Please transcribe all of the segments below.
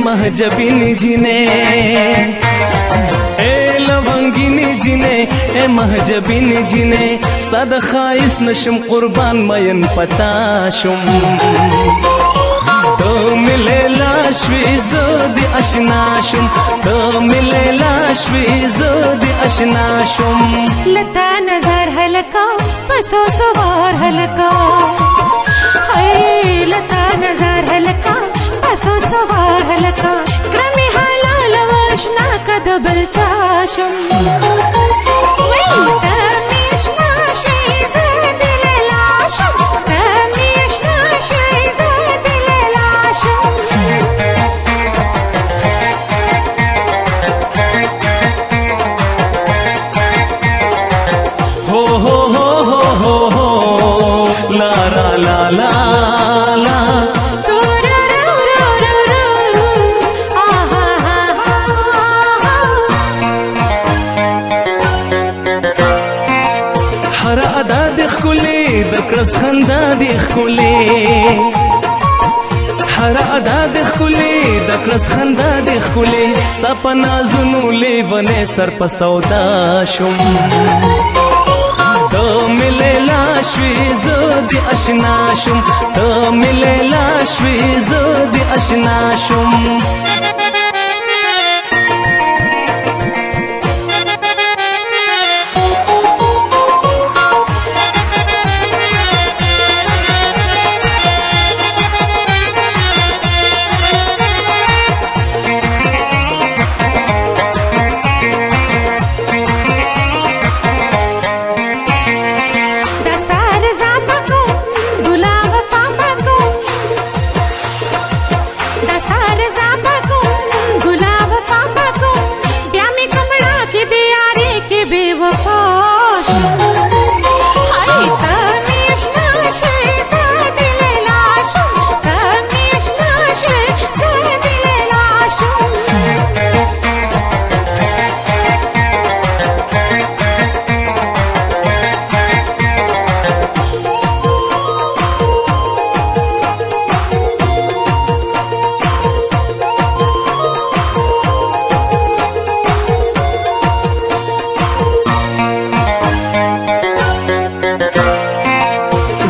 महजबिनी जिने ए लवंगिनी जिने ए महजबिनी जिने स्तद खाइस नशम कुर्बान मयन पता शुम तो मिले लाशवी ज़ोदी अशनाशुम तो मिले लाशवी ज़ोदी अशनाशुम लता नजर हलका बसो सवार हलका हाय लता नजर हलका बसो सवार हलका क्रमी हालाल वशना का दबल चाशम हर अदा दिख कुले दक्रस खंदा दिख कुले हर अदा दिख कुले दक्रस खंदा दिख कुले सपना जुनूले बने सर पर सौदा शुम तो मिले लाशवी ज़ोदी अशनाशुम तो मिले लाशवी ज़ोदी अशनाशुम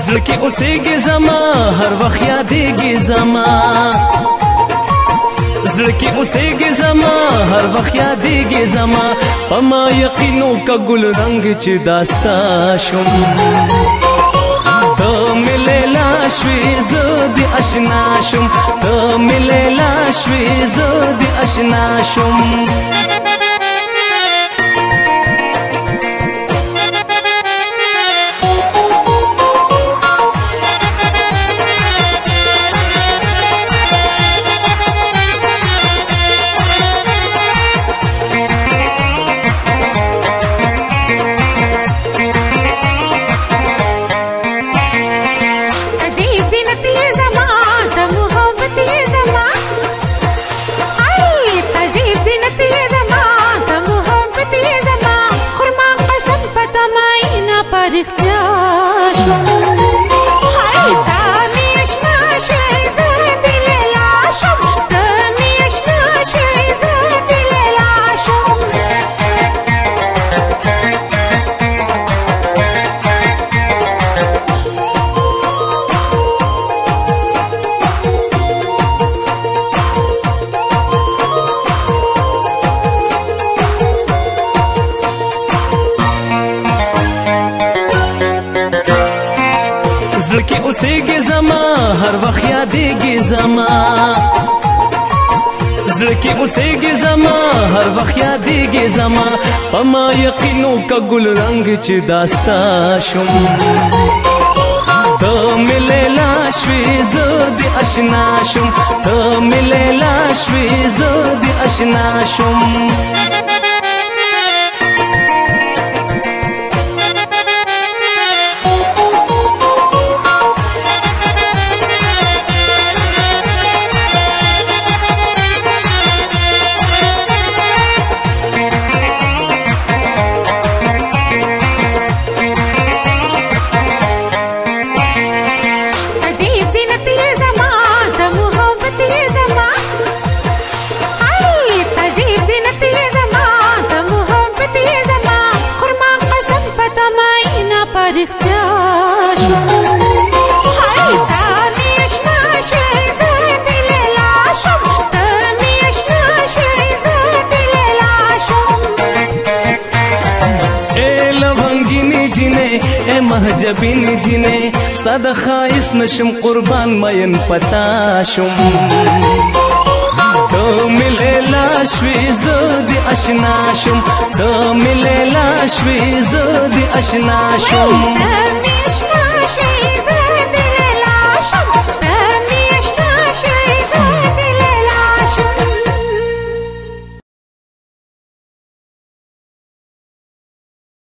ज़िलकी उसेगी ज़मा हर वक्त यादेगी ज़मा ज़िलकी उसेगी ज़मा हर वक्त यादेगी ज़मा पमा यकीनों का गुल रंग च दास्ता शुम तो मिले लाशवी ज़ोदी अशनाशुम तो मिले लाशवी ज़ोदी अशनाशुम ज़िलकी उसेगी ज़मा हर वक्त यादेगी ज़मा ज़िलकी उसेगी ज़मा हर वक्त यादेगी ज़मा पमा यकीनों का गुल रंग च दास्ता शुम तो मिले लाशवी ज़ोदी अशनाशुम तो मिले लाशवी ज़ोदी अशनाशुम شوم هاي تامي اشنا شوي زاد ليلا شوم تامي اشنا شوي زاد ليلا شوم اے لونگینی جنې اے مهجبینی جنې ستا د خایس نشم قربان مین پتا شم ته مې لیلا شوې زه دې اشنا شم ته مې لیلا شوې زه دې اشنا شم